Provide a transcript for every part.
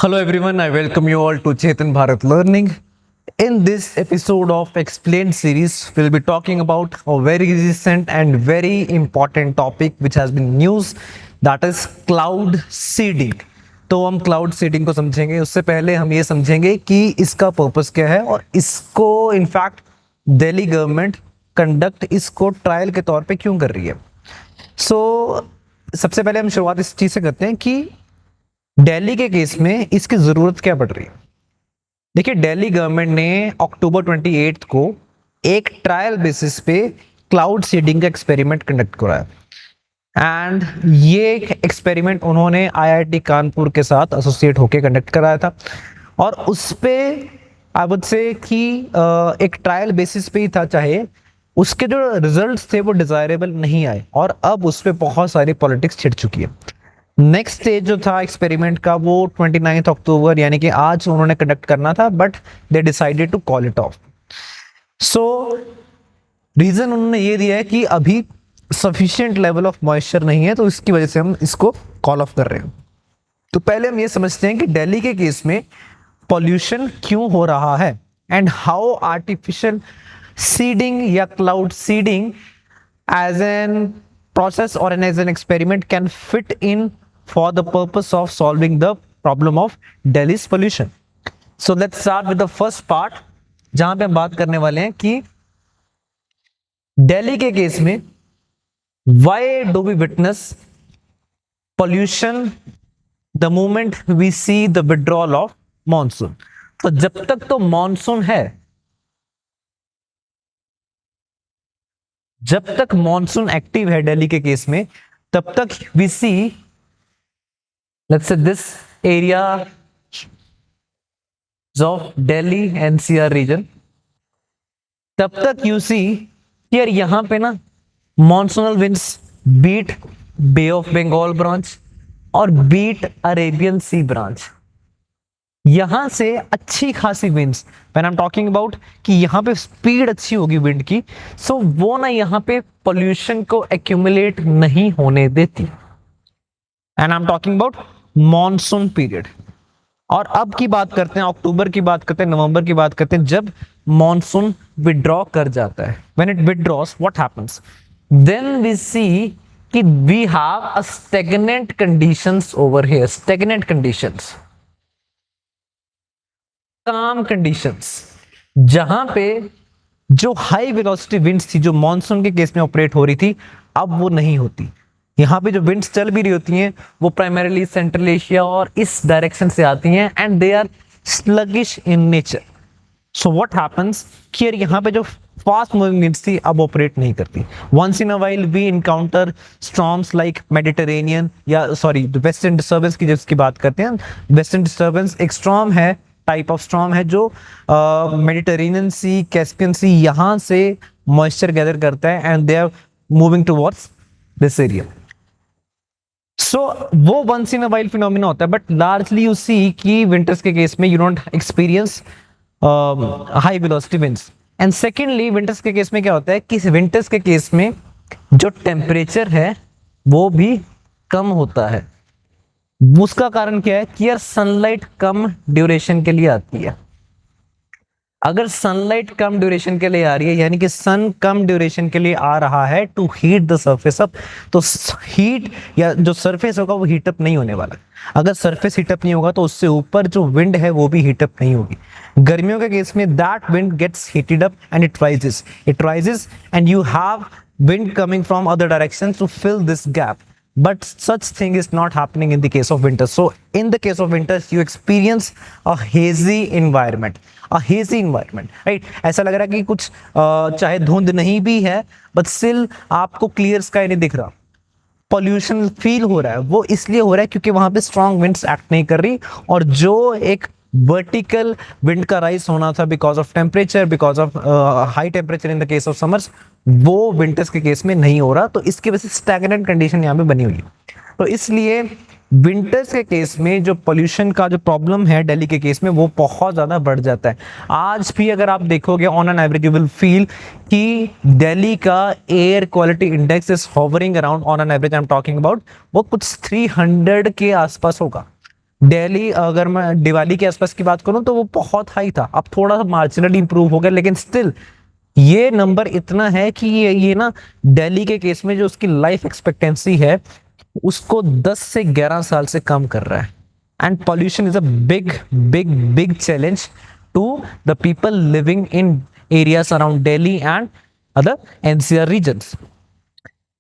Hello everyone, I welcome you all to Chetan Bharat Learning. In this episode of Explained series, we'll be talking about a very recent and very important topic which has been news, that is cloud seeding. तो हम cloud seeding को समझेंगे, उससे पहले हम ये समझेंगे कि इसका पर्पस क्या है और इसको इनफैक्ट दिल्ली गवर्नमेंट कंडक्ट इसको ट्रायल के तौर पे क्यों कर रही है। सबसे पहले हम शुरुआत इस चीज से करते हैं कि दिल्ली के केस में इसकी जरूरत क्या पड़ रही है। देखिए, दिल्ली गवर्नमेंट ने अक्टूबर 28 को एक ट्रायल बेसिस पे क्लाउड सीडिंग का एक्सपेरिमेंट कंडक्ट कराया एंड ये एक्सपेरिमेंट उन्होंने आईआईटी कानपुर के साथ एसोसिएट होकर कंडक्ट कराया था और उस पे आई वुड से कि एक ट्रायल बेसिस पे ही था, चाहे उसके जो रिजल्ट्स थे वो डिजायरेबल नहीं आए और अब उस पे बहुत सारी पॉलिटिक्स छिड़ चुकी है। नेक्स्ट स्टेज जो था एक्सपेरिमेंट का वो 29 अक्टूबर यानी कि आज उन्होंने कंडक्ट करना था, but they decided to call it off. So reason उन्होंने ये दिया है कि अभी सफिशिएंट लेवल ऑफ मॉइस्चर नहीं है, तो इसकी वजह से हम इसको कॉल ऑफ कर रहे हैं। तो पहले हम ये समझते हैं कि दिल्ली के केस में पॉल्यूशन क्यों हो रहा है एंड हाउ आर्टिफिशियल सीडिंग या cloud seeding as an process or as an experiment can fit in for the purpose of solving the problem of Delhi's pollution. So let's start with the first part, जहां पे हम बात करने वाले हैं कि दिल्ली के केस में why do we witness pollution the moment we see the withdrawal of monsoon. तो जब तक तो मॉनसून है, जब तक मॉनसून एक्टिव है दिल्ली के केस में, तब तक we see let's say this area of Delhi NCR region, तब तक यू सी यार यहां पे ना monsoonal winds be it Bay of Bengal branch और बीट अरेबियन सी ब्रांच, यहां से अच्छी खासी winds, when I am talking about कि यहां पे स्पीड अच्छी होगी विंड की, सो वो ना यहां पे पोल्यूशन को एक्यूमुलेट नहीं होने देती। And I am talking about monsoon period. और अब की बात करते हैं, अक्टूबर की बात करते हैं, नवंबर की बात करते हैं, जब मॉनसून विड्रॉ कर जाता है, when it withdraws what happens, then we see कि we have a stagnant conditions over here, stagnant conditions, calm conditions, जहां पे जो हाई वेलोसिटी विंड्स थी जो मॉनसून के केस में ऑपरेट हो रही थी, अब वो नहीं होती। यहां पे जो विंड्स चल भी रही होती हैं वो प्राइमरीली सेंट्रल एशिया और इस डायरेक्शन से आती हैं and they are sluggish in nature. So what happens कि यहां पे जो फास्ट मूविंग विंड्स थी अब ऑपरेट नहीं करती। Once in a while we encounter storms like Mediterranean या सॉरी वेस्टर्न डिस्टर्बेंस की जिसकी बात करते हैं, वेस्टर्न डिस्टर्बेंस एक स्टॉर्म है, टाइप ऑफ स्टॉर्म है जो मेडिटेरेनियन सी, कैस्पियन सी यहां से मॉइस्चर गैदर करता है and they are moving towards this area. So वो once in a while phenomena होता है, बट लार्जली यू सी कि विंटर्स के केस में you don't experience high velocity winds. And secondly winters के केस में क्या होता है कि विंटर्स के केस में जो टेम्परेचर है वो भी कम होता है। उसका कारण क्या है कि यार सनलाइट कम ड्यूरेशन के लिए आती है। अगर सनलाइट कम ड्यूरेशन के लिए आ रही है यानी कि सन कम ड्यूरेशन के लिए आ रहा है to heat the surface up, तो हीट या जो सरफेस होगा वो हीटअप नहीं होने वाला। अगर सरफेस हीटअप नहीं होगा तो उससे ऊपर जो विंड है वो भी हीटअप नहीं होगी। गर्मियों के केस में that wind gets heated up and it rises and you have wind coming from other directions to fill this gap, but such thing is not happening in the case of winter. So in the case of winters you experience a hazy environment, right? ऐसा लग रहा है कि कुछ चाहे धुंध नहीं भी है बट स्टिल आपको क्लियर स्काई नहीं दिख रहा। पॉल्यूशन फील हो रहा है, वो इसलिए हो रहा है क्योंकि वहां पे स्ट्रॉन्ग विंड्स एक्ट नहीं कर रही और जो एक वर्टिकल विंड का राइज होना था because of temperature, because of high temperature in the case of summers, वो विंटर्स के केस में नहीं हो रहा। तो इसकी वजह से स्टैग्नेंट कंडीशन यहाँ पे बनी हुई है। तो इसलिए विंटर्स के केस में जो पोल्यूशन का जो प्रॉब्लम है दिल्ली के केस में वो बहुत ज़्यादा बढ़ जाता है। आज भी अगर आप देखोगे on an average you will feel कि दिल्ली का air quality index is hovering around on an average, I am talking about, वो कुछ 300 के आसपास होगा। दिल्ली अगर मैं दिवाली के आसपास की बात करूं तो वो बहुत हाई था, अब थोड़ा सा मार्जिनली इंप्रूव हो गया, लेकिन स्टिल ये नंबर इतना है कि ये ना दिल्ली के केस में जो उसकी लाइफ एक्सपेक्टेंसी है उसको 10 से 11 साल से कम कर रहा है। And pollution is a big big big challenge to the people living in areas around Delhi and other NCR regions.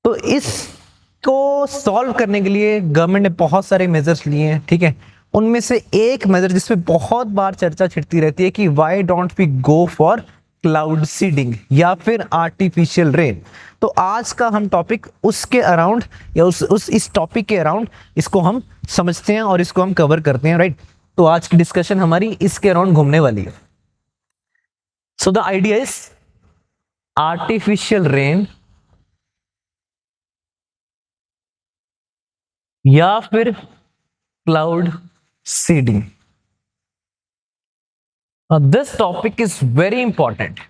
तो इसको सॉल्व करने के लिए गवर्नमेंट ने बहुत सारे मेजर्स लिए हैं, ठीक है। उनमें से एक मेजर जिसमें बहुत बार चर्चा छिड़ती रहती है कि why don't we go for cloud seeding या फिर आर्टिफिशियल रेन। तो आज का हम टॉपिक उसके अराउंड या इस टॉपिक के अराउंड इसको हम समझते हैं और इसको हम कवर करते हैं, राइट। तो आज की डिस्कशन हमारी इसके अराउंड घूमने वाली है। So the idea is artificial rain या फिर cloud seeding. This topic is very important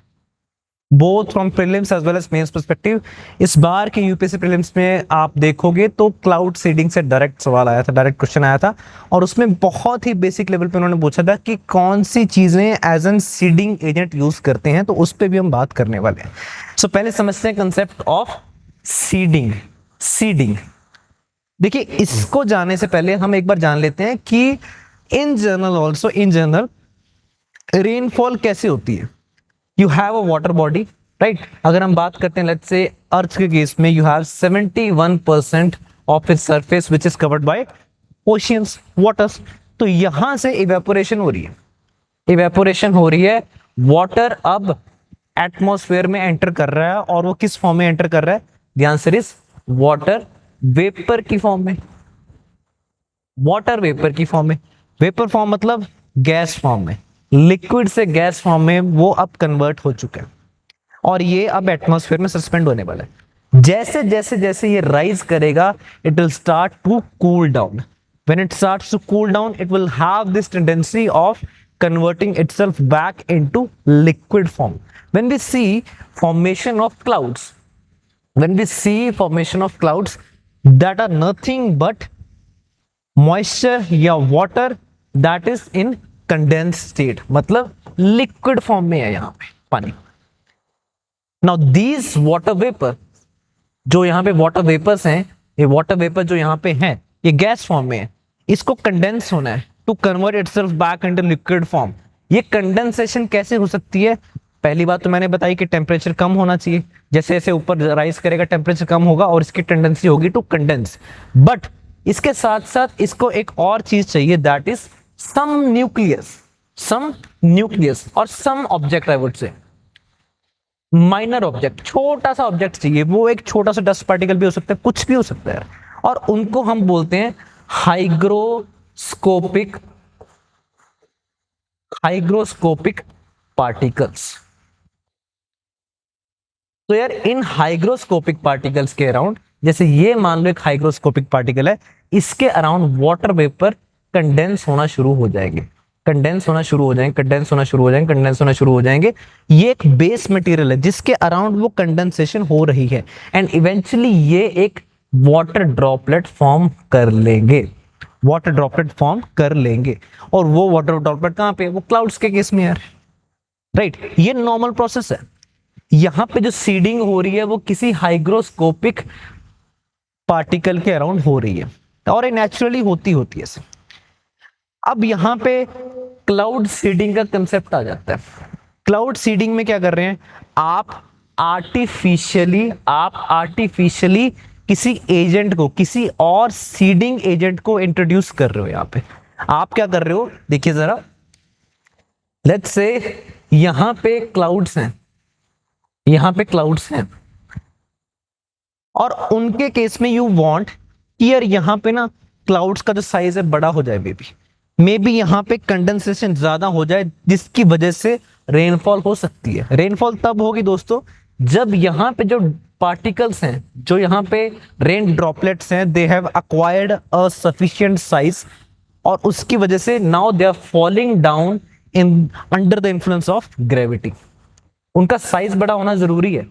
both from prelims as well as mains perspective. इस बार के यूपीएससी प्रीलिम्स में आप देखोगे तो क्लाउड सीडिंग से डायरेक्ट सवाल आया था, डायरेक्ट क्वेश्चन आया था, और उसमें बहुत ही बेसिक लेवल पे उन्होंने पूछा था कि कौन सी चीजें as an seeding agent use करते हैं, तो उस पर भी हम बात करने वाले हैं। सो पहले समझते हैं कंसेप्ट ऑफ सीडिंग। सीडिंग देखिए, इसको जानने से पहले हम एक बार जान लेते हैं कि in general also in general rainfall कैसे होती है। You have a water body, right. अगर हम बात करते हैं लेट्स से अर्थ के केस में, you have 71% of its surface which is covered by oceans, waters. तो यहां से इवेपोरेशन हो रही है, इवेपोरेशन हो रही है। वाटर अब एटमॉस्फेयर में एंटर कर रहा है, और वो किस फॉर्म में एंटर कर रहा है? The answer is water vapour की फॉर्म में। वाटर वेपर की फॉर्म में, वेपर फॉर्म मतलब गैस फॉर्म में, लिक्विड से गैस फॉर्म में वो अब कन्वर्ट हो चुका है, और ये अब एटमॉस्फेयर में सस्पेंड होने वाला है। जैसे जैसे जैसे ये राइज करेगा, it will start to cool down. When it starts to cool down, it will have this tendency of converting itself back into liquid form. When we see formation of clouds, when we see formation of clouds that are nothing but moisture या water that is in condensed state, मतलब liquid form में है यहाँ पे पानी। Now these water vapor, जो यहाँ पे water vapors हैं, ये water vapor जो यहाँ पे हैं, ये गैस फॉर्म में है, इसको कंडेंस होना है to convert itself back into liquid form. ये कंडेंसेशन कैसे हो सकती है? पहली बात तो मैंने बताई कि टेम्परेचर कम होना चाहिए, जैसे जैसे ऊपर राइज करेगा टेम्परेचर कम होगा और इसकी टेंडेंसी होगी टू कंडेंस। बट इसके साथ साथ इसको एक और चीज चाहिए, दैट इज सम न्यूक्लियस और some object, I would say minor object, छोटा सा ऑब्जेक्ट चाहिए। वो एक छोटा सा डस्ट पार्टिकल भी हो सकता है, कुछ भी हो सकता है, और उनको हम बोलते हैं हाइग्रोस्कोपिक पार्टिकल्स। तो यार इन हाइग्रोस्कोपिक पार्टिकल्स के अराउंड, जैसे ये मान लो एक हाइग्रोस्कोपिक पार्टिकल है, इसके अराउंड वाटर वेपर कंडेंस होना शुरू हो जाएंगे, कंडेंस होना शुरू हो जाएंगे, कंडेंस होना शुरू हो जाएंगे, कंडेंस होना शुरू हो जाएंगे। ये एक बेस मटेरियल है जिसके अराउंड वो कंडेंसेशन हो रही है, एंड इवेंचुअली ये एक वाटर ड्रॉपलेट फॉर्म कर लेंगे, वाटर ड्रॉपलेट फॉर्म कर लेंगे। और वो वाटर ड्रॉपलेट कहां पे? वो क्लाउड्स के केस में यार, राइट। ये नॉर्मल प्रोसेस है। यहां पे जो सीडिंग हो रही है वो किसी हाइग्रोस्कोपिक पार्टिकल के अराउंड हो रही है, और ये नेचुरली होती है। अब यहां पे क्लाउड सीडिंग का कंसेप्ट आ जाता है। क्लाउड सीडिंग में क्या कर रहे हैं? आप आर्टिफिशियली किसी एजेंट को, किसी और सीडिंग एजेंट को इंट्रोड्यूस कर रहे हो। यहां पे आप क्या कर रहे हो? देखिए जरा, लेट्स से यहां पे क्लाउड्स हैं, यहां पे क्लाउड्स हैं, और उनके केस में यू वांट कि यार यहां पे ना क्लाउड्स का जो साइज है बड़ा हो जाए, मे बी यहां पे कंडेंसेशन ज्यादा हो जाए, जिसकी वजह से रेनफॉल हो सकती है। रेनफॉल तब होगी दोस्तों जब यहां पे जो पार्टिकल्स हैं, जो यहां पे रेन ड्रॉपलेट्स हैं, they have acquired a sufficient size, और उसकी वजह से now they are falling down in under the influence of gravity. उनका साइज बड़ा होना जरूरी है।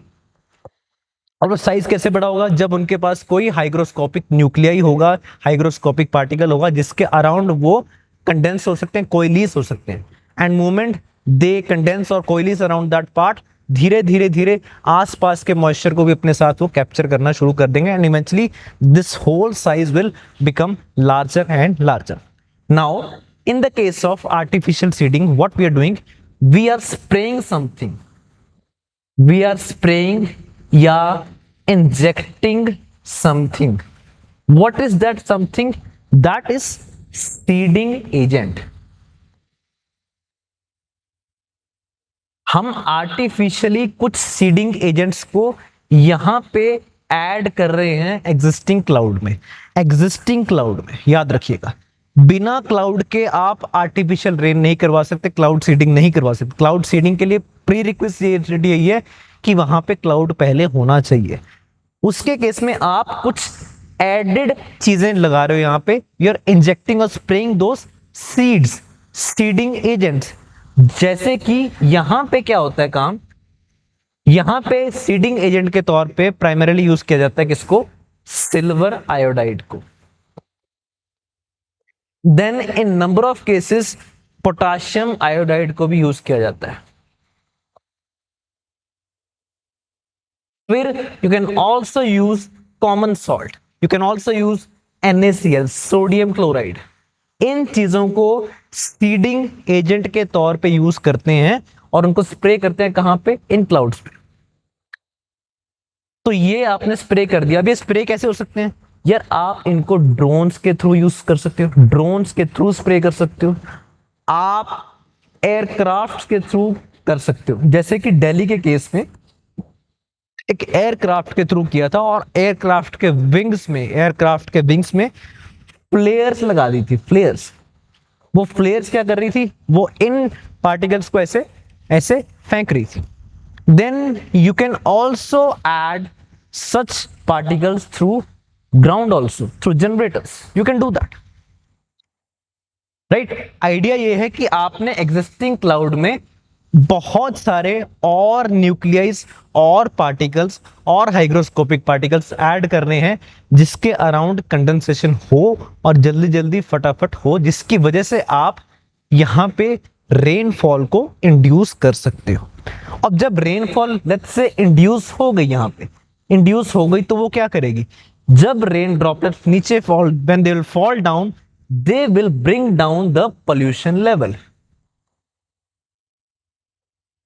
और वो साइज कैसे बड़ा होगा? जब उनके पास कोई हाइग्रोस्कोपिक न्यूक्लियाई होगा, हाइग्रोस्कोपिक पार्टिकल होगा जिसके अराउंड वो कंडेंस हो सकते हैं, कोइलीज हो सकते हैं, एंड मोमेंट दे कंडेंस और कोइलीज अराउंड दैट पार्ट, धीरे धीरे धीरे आसपास के मॉइस्चर को भी अपने साथ वो कैप्चर करना शुरू कर देंगे, and eventually this whole size will become larger and larger. Now in the case of artificial seeding, what we are doing, we are spraying something, we are spraying या injecting something. What is that something? That is seeding agent. हम artificially कुछ seeding agents को यहां पे add कर रहे हैं existing cloud में. एग्जिस्टिंग क्लाउड में याद रखिएगा, बिना क्लाउड के आप आर्टिफिशियल रेन नहीं करवा सकते, क्लाउड सीडिंग नहीं करवा सकते. क्लाउड सीडिंग के लिए प्री रिक्विजिट यही है कि वहां पे क्लाउड पहले होना चाहिए. उसके केस में आप कुछ एडेड चीजें लगा रहे हो यहां पे, यू आर इंजेक्टिंग और स्प्रेइंग दोस सीड्स, सीडिंग एजेंट्स. जैसे कि यहां पे क्या होता है काम, यहां पे सीडिंग एजेंट के तौर पे प्राइमरीली यूज किया जाता है किसको? सिल्वर आयोडाइड को. Then in number of cases potassium iodide को भी यूज किया जाता है. फिर you can also use common salt, you can also use NaCl, sodium chloride. इन चीजों को सीडिंग एजेंट के तौर पे यूज करते हैं और उनको स्प्रे करते हैं कहां पे? इन क्लाउड्स पे. तो ये आपने स्प्रे कर दिया. अब ये स्प्रे कैसे हो सकते हैं यार? आप इनको ड्रोन्स के थ्रू यूज कर सकते हो, ड्रोन्स के थ्रू स्प्रे कर सकते हो, आप एयरक्राफ्ट के थ्रू कर सकते हो. जैसे कि दिल्ली के केस में एक एयरक्राफ्ट के थ्रू किया था और एयरक्राफ्ट के विंग्स में फ्लेयर्स लगा दी थी. फ्लेयर्स, वो फ्लेयर्स क्या कर रही थी? वो इन पार्टिकल्स को ऐसे ऐसे फेंक रही थी. Then you can also add such particles through ground, also through generators, you can do that. Right. Idea ये है कि आपने एग्जिस्टिंग क्लाउड में बहुत सारे और न्यूक्लियाइज और पार्टिकल्स और हाइग्रोस्कोपिक पार्टिकल्स ऐड करने हैं जिसके अराउंड कंडेंसेशन हो और जल्दी जल्दी फटाफट हो, जिसकी वजह से आप यहां पे रेनफॉल को इंड्यूस कर सकते हो. अब जब रेनफॉल लेट्स से इंड्यूस हो गई, यहां पे इंड्यूस हो गई, तो वो क्या करेगी? जब रेन ड्रॉपलेट्स नीचे fall, when they will fall down, they will bring down the pollution level.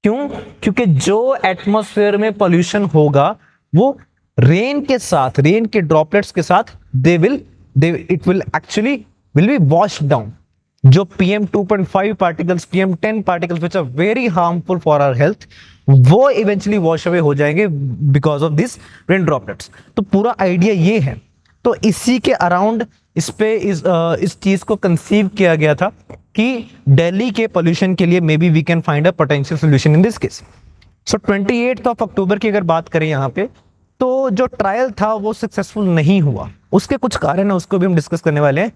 क्यों? क्योंकि जो एटमॉस्फेयर में पोल्यूशन होगा वो रेन के साथ, रेन के ड्रॉपलेट्स के साथ it will actually will be wash down. जो PM2.5 particles, PM10 particles which are very harmful for our health, वो इवेंचुअली वॉश अवे हो जाएंगे because of this rain droplets. तो पूरा आइडिया ये है. तो इसी के अराउंड इस चीज को कंसीव किया गया था कि दिल्ली के पोल्यूशन के लिए may be we can find a potential solution in this case. So 28 October की अगर बात करें यहाँ पे, तो जो ट्रायल था वो सक्सेसफुल नहीं हुआ. उसके कुछ कारण है, उसको भी हम डिस्कस करने वाले हैं.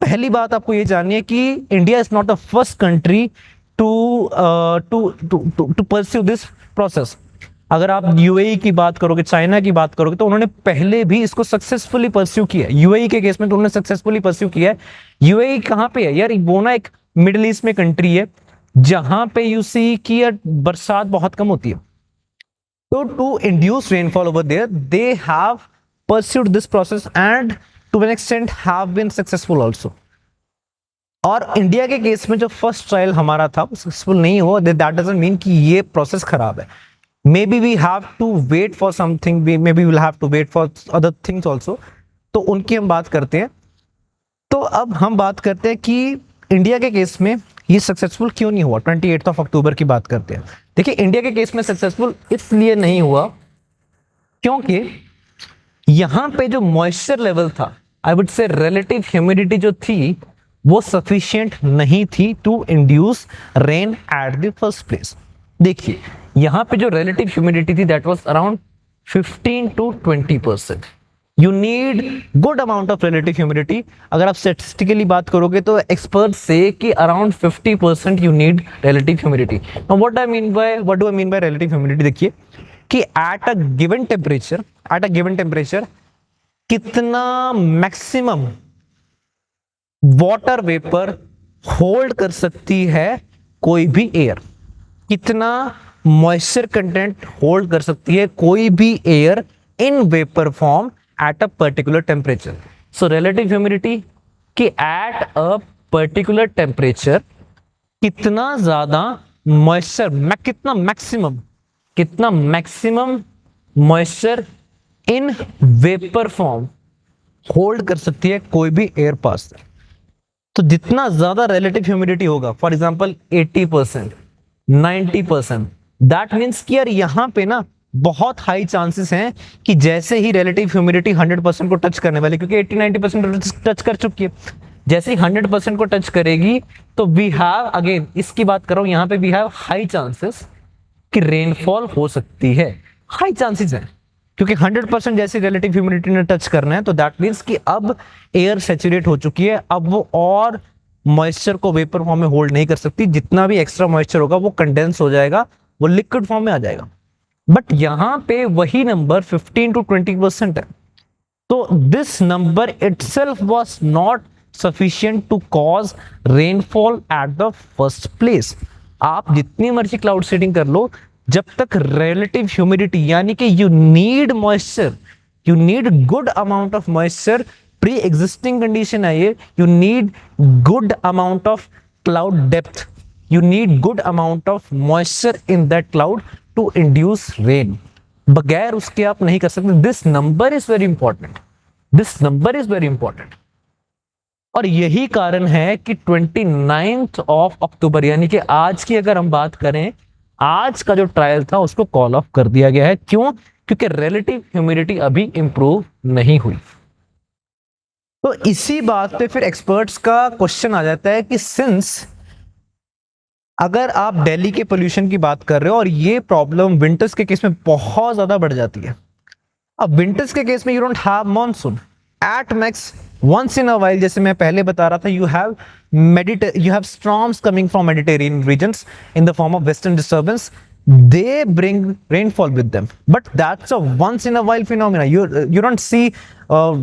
पहली बात आपको ये जाननी है कि India is not the first country to pursue this process. अगर आप यूएई की बात करोगे, चाइना की बात करोगे, तो उन्होंने पहले भी इसको सक्सेसफुली परस्यू किया है. यूएई के केस में तो उन्होंने सक्सेसफुली परस्यू किया है. यूएई कहां पे है यार? वो ना एक मिडिल ईस्ट में कंट्री है जहां पे यू सी की बरसात बहुत कम होती है. तो to induce rainfall over there they have pursued this process and to an extent have been successful also. और इंडिया के केस में जो फर्स्ट ट्रायल हमारा था वो सक्सेसफुल नहीं हुआ. दैट डजंट मीन कि ये प्रोसेस खराब है. Maybe we have to wait for something, maybe we'll have to wait for other things also. तो उनकी हम बात करते हैं. तो अब हम बात करते हैं कि इंडिया के केस में ये सक्सेसफुल क्यों नहीं हुआ. 28 अक्टूबर की बात करते हैं. देखिए, इंडिया के केस में सक्सेसफुल इसलिए नहीं हुआ क्योंकि यहां पे जो मॉइस्चर लेवल था, I would say relative humidity जो थी, वो सफिशिएंट नहीं थी to induce rain at the first place. देखिए, यहां पे जो रिलेटिव ह्यूमिडिटी थी that was around 15 to 20%. You need good amount of relative humidity. अगर आप स्टैटिस्टिकली बात करोगे तो एक्सपर्ट से कि around 50% you need relative humidity. Now what do I mean by relative humidity? देखिए, कि एट अ गिवन टेम्परेचर कितना मैक्सिमम वाटर वेपर होल्ड कर सकती है कोई भी एयर, कितना मॉइस्चर कंटेंट होल्ड कर सकती है कोई भी air in vapour form at a particular temperature. So relative humidity कि एट अ पर्टिकुलर टेम्परेचर कितना ज्यादा मॉइस्चर, कितना maximum moisture in vapour form hold कर सकती है कोई भी एयर पास। तो जितना ज्यादा रिलेटिव ह्यूमिडिटी होगा, फॉर एग्जांपल 80%, 90%, दैट मीन्स कि यार यहां पे ना बहुत हाई चांसेस हैं कि जैसे ही रिलेटिव ह्यूमिडिटी 100% को टच करने वाली, क्योंकि 80-90% टच कर चुकी है, जैसे ही 100% को टच करेगी तो वी हैव, अगेन इसकी बात कर रहा हूं यहां पे, वी हैव हाई चांसेस कि रेनफॉल हो सकती है। हाई चांसेस हैं क्योंकि 100% जैसे रिलेटिव ह्यूमिडिटी ने टच करना है, तो दैट मीन्स कि अब एयर सैचुरेट हो चुकी है, अब वो और मॉइस्चर को वेपर फॉर्म में होल्ड नहीं कर सकती, जितना भी एक्स्ट्रा मॉइस्चर होगा वो कंडेंस हो जाएगा, वो लिक्विड फॉर्म में आ जाएगा। बट यहां पे वही नंबर 15 to 20% है, तो this number itself was not sufficient to cause rainfall at the first place. आप जितनी मर्जी क्लाउड सीडिंग कर लो, जब तक रिलेटिव ह्यूमिडिटी यानी कि you need moisture, you need good amount of moisture, pre existing condition है ये, you need good amount of cloud depth, you need good amount of moisture in that cloud to induce rain। बगैर उसके आप नहीं कर सकते। This number is very important, this number is very important. और यही कारण है कि 29th ऑफ अक्टूबर यानी कि आज की अगर हम बात करें, आज का जो ट्रायल था उसको कॉल ऑफ कर दिया गया है। क्यों? क्योंकि रिलेटिव ह्यूमिडिटी अभी इंप्रूव नहीं हुई। तो इसी बात पे फिर एक्सपर्ट्स का क्वेश्चन आ जाता है कि सिंस अगर आप दिल्ली के पोल्यूशन की बात कर रहे हो और ये प्रॉब्लम विंटर्स के केस में बहुत ज्यादा बढ़ जाती है, अब विंटर्स के केस में you don't have monsoon, at max once in a while, जैसे मैं पहले बता रहा था, you have storms coming from Mediterranean regions in the form of western disturbance, they bring rainfall with them, but that's a once in a while phenomena. You don't see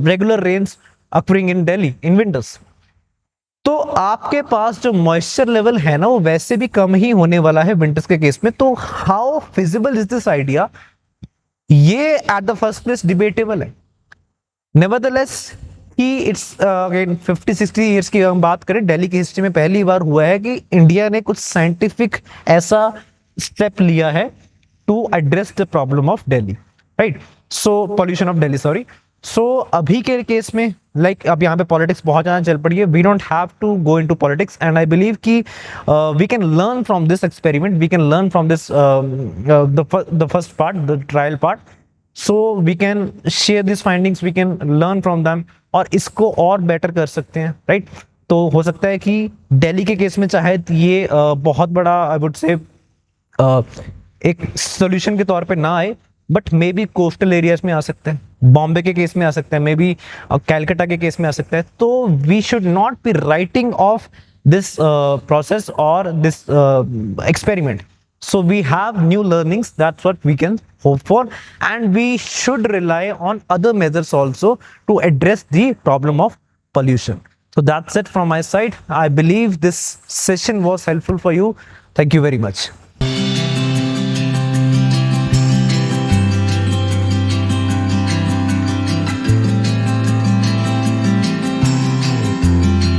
regular rains occurring in Delhi in winters. तो आपके पास जो moisture level है ना वो वैसे भी कम ही होने वाला है विंटर्स के केस में। तो how feasible is this idea, ये at the first place debatable है। नेवरदलेस कि इट्स अगेन 50-60 ईयर्स की हम बात करें, दिल्ली की हिस्ट्री में पहली बार हुआ है कि इंडिया ने कुछ साइंटिफिक ऐसा स्टेप लिया है to address the problem of Delhi, right? So pollution of Delhi, sorry. So अभी के केस में लाइक अब यहाँ पे पॉलिटिक्स बहुत ज्यादा चल पड़ी है, we don't have to go into politics, and I believe कि we can learn from this experiment, we can learn from this the first part, the trial part, so we can share this findings, we can learn from them और इसको और better कर सकते हैं, right? तो हो सकता है कि दिल्ली के केस में चाहे ये बहुत बड़ा आई वुड से एक सोल्यूशन के तौर पे ना आए, but may be coastal areas में आ सकते हैं, बॉम्बे के केस में आ सकता है, मे बी कैलकाटा के केस में आ सकता है। तो we should not be writing off this process और this experiment, so we have new learnings, that's what we can hope for, and we should rely on other measures also to address the problem of pollution. So that's it from my side. I believe this session was helpful for you. Thank you very much.